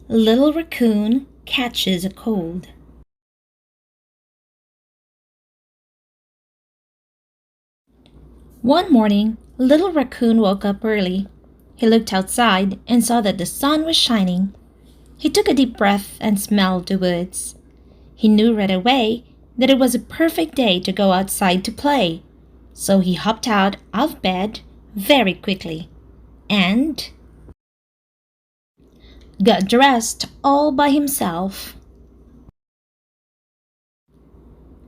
Little Raccoon Catches a Cold. One morning, Little Raccoon woke up early. He looked outside and saw that the sun was shining. He took a deep breath and smelled the woods. He knew right away that it was a perfect day to go outside to play. So he hopped out of bed very quickly and got dressed all by himself.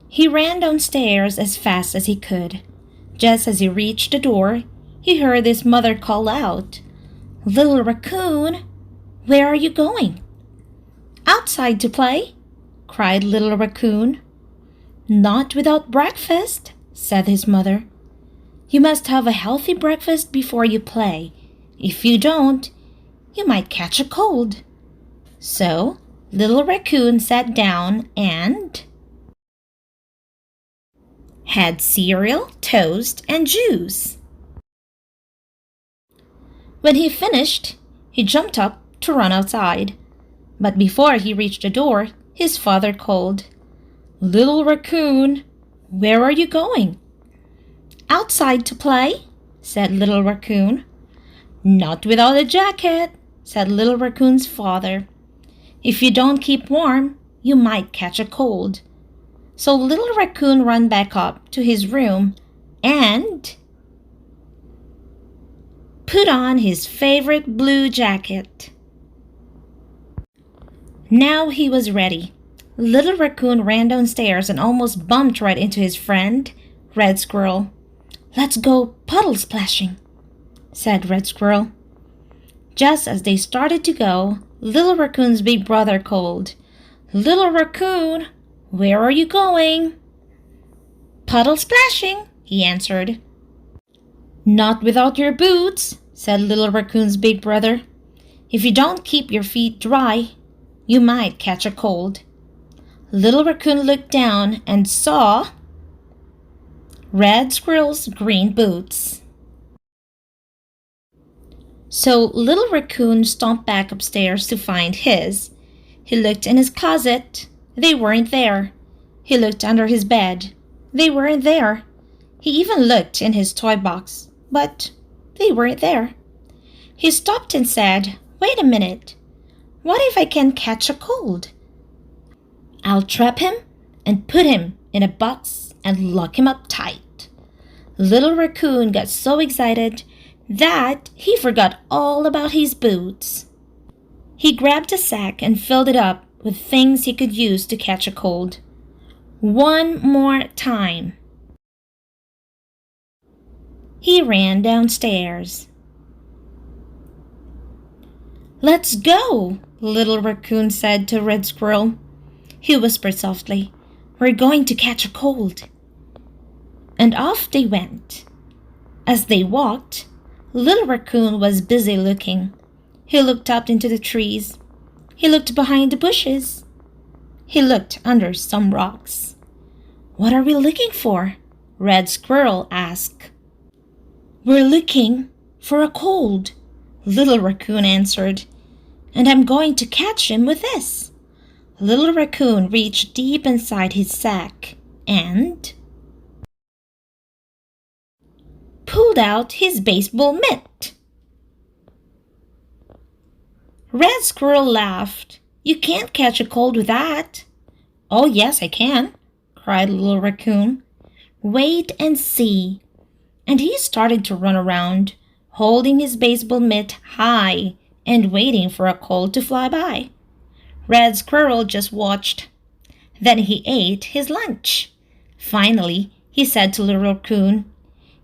He ran downstairs as fast as he could. Just as he reached the door, he heard his mother call out, "Little Raccoon, where are you going?" "Outside to play," cried Little Raccoon. "Not without breakfast," said his mother. "You must have a healthy breakfast before you play. If you don't, you might catch a cold." So, Little Raccoon sat down and had cereal, toast, and juice. When he finished, he jumped up to run outside. But before he reached the door, his father called, "Little Raccoon, where are you going?" "Outside to play," said Little Raccoon. "Not without a jacket," said Little Raccoon's father. "If you don't keep warm, you might catch a cold." So Little Raccoon ran back up to his room and put on his favorite blue jacket. Now he was ready. Little Raccoon ran downstairs and almost bumped right into his friend, Red Squirrel. "Let's go puddle splashing," said Red Squirrel. Just as they started to go, Little Raccoon's big brother called, "Little Raccoon, where are you going?" "Puddle splashing," he answered. "Not without your boots," said Little Raccoon's big brother. "If you don't keep your feet dry, you might catch a cold." Little Raccoon looked down and saw Red Squirrel's green boots. So Little Raccoon stomped back upstairs to find his. He looked in his closet. They weren't there. He looked under his bed. They weren't there. He even looked in his toy box, but they weren't there. He stopped and said, "Wait a minute. What if I can catch a cold? I'll trap him and put him in a box and lock him up tight." Little Raccoon got so excited that he forgot all about his boots. He grabbed a sack and filled it up with things he could use to catch a cold. One more time. He ran downstairs. "Let's go," Little Raccoon said to Red Squirrel. He whispered softly, "We're going to catch a cold." And off they went. As they walked, Little Raccoon was busy looking. He looked up into the trees. He looked behind the bushes. He looked under some rocks. "What are we looking for?" Red Squirrel asked. "We're looking for a cold," Little Raccoon answered. "And I'm going to catch him with this." Little Raccoon reached deep inside his sack and pulled out his baseball mitt. Red Squirrel laughed. "You can't catch a cold with that." "Oh, yes, I can," cried Little Raccoon. "Wait and see." And he started to run around, holding his baseball mitt high and waiting for a cold to fly by. Red Squirrel just watched. Then he ate his lunch. Finally, he said to Little Raccoon,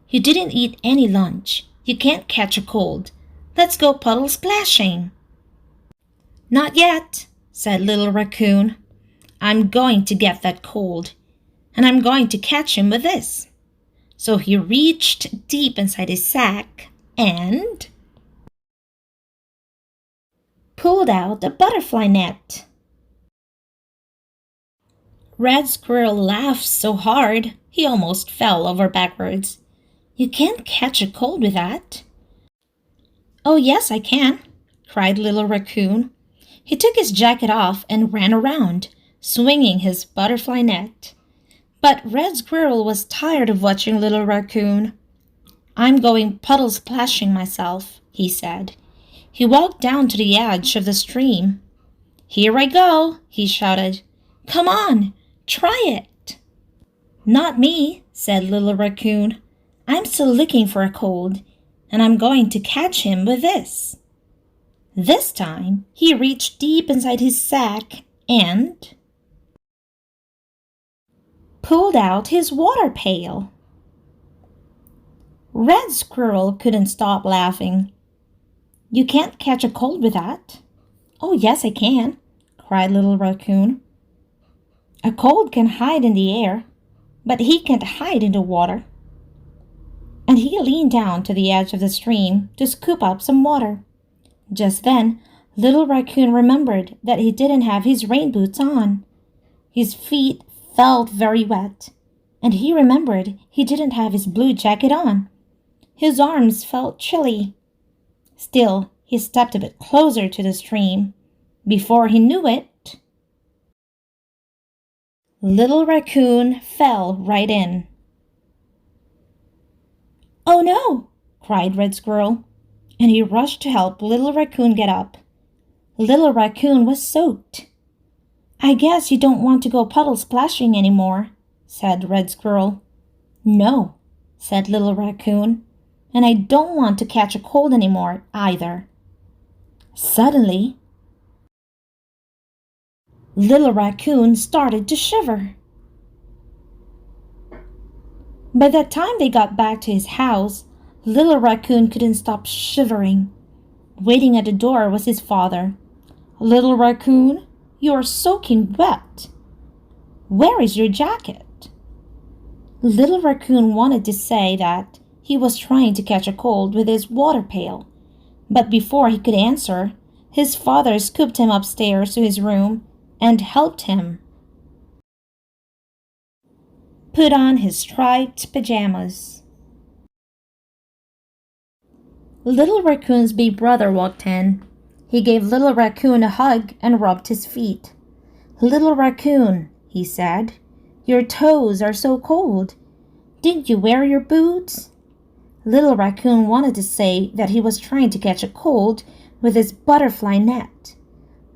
"You didn't eat any lunch. You can't catch a cold. Let's go puddle splashing." "Not yet," said Little Raccoon. "I'm going to get that cold, and I'm going to catch him with this." So he reached deep inside his sack and pulled out a butterfly net. Red Squirrel laughed so hard he almost fell over backwards. "You can't catch a cold with that." "Oh, yes, I can," cried Little Raccoon. He took his jacket off and ran around, swinging his butterfly net. But Red Squirrel was tired of watching Little Raccoon. "I'm going puddle splashing myself," he said. He walked down to the edge of the stream. "Here I go," he shouted. "Come on, try it." "Not me," said Little Raccoon. "I'm still looking for a cold, and I'm going to catch him with this." This time, he reached deep inside his sack and pulled out his water pail. Red Squirrel couldn't stop laughing. "You can't catch a cold with that." "Oh, yes, I can," cried Little Raccoon. "A cold can hide in the air, but he can't hide in the water." And he leaned down to the edge of the stream to scoop up some water. Just then, Little Raccoon remembered that he didn't have his rain boots on. His feet felt very wet, and he remembered he didn't have his blue jacket on. His arms felt chilly. Still, he stepped a bit closer to the stream. Before he knew it, Little Raccoon fell right in. "Oh no!" cried Red Squirrel, and he rushed to help Little Raccoon get up. Little Raccoon was soaked. "I guess you don't want to go puddle splashing anymore," said Red Squirrel. "No," said Little Raccoon, "and I don't want to catch a cold anymore either." Suddenly, Little Raccoon started to shiver. By the time they got back to his house, Little Raccoon couldn't stop shivering. Waiting at the door was his father. "Little Raccoon, you are soaking wet. Where is your jacket?" Little Raccoon wanted to say that he was trying to catch a cold with his water pail, but before he could answer, his father scooped him upstairs to his room and helped him put on his striped pajamas. Little Raccoon's big brother walked in. He gave Little Raccoon a hug and rubbed his feet. "Little Raccoon," he said, "your toes are so cold. Didn't you wear your boots?" Little Raccoon wanted to say that he was trying to catch a cold with his butterfly net.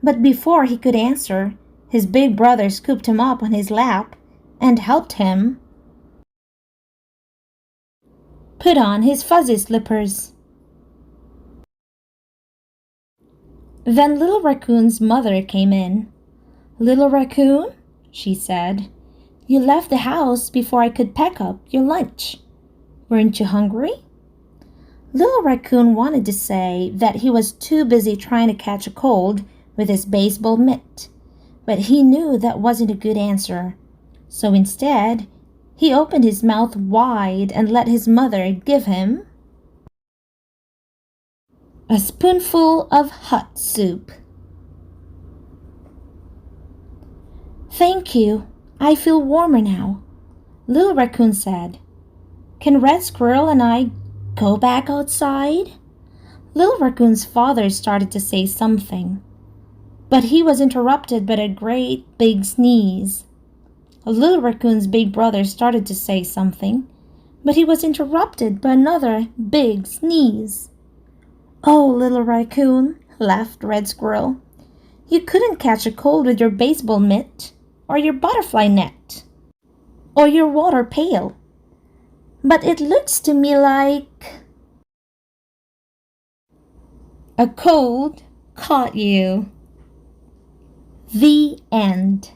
But before he could answer, his big brother scooped him up on his lap and helped him put on his fuzzy slippers. Then Little Raccoon's mother came in. "Little Raccoon," she said, "you left the house before I could pack up your lunch. Weren't you hungry?" Little Raccoon wanted to say that he was too busy trying to catch a cold with his baseball mitt, but he knew that wasn't a good answer. So instead, he opened his mouth wide and let his mother give him a spoonful of hot soup. "Thank you. I feel warmer now," Little Raccoon said. "Can Red Squirrel and I go back outside?" Little Raccoon's father started to say something, but he was interrupted by a great big sneeze. Little Raccoon's big brother started to say something, but he was interrupted by another big sneeze. "Oh, Little Raccoon," laughed Red Squirrel, "you couldn't catch a cold with your baseball mitt, or your butterfly net, or your water pail. But it looks to me like a cold caught you." The end.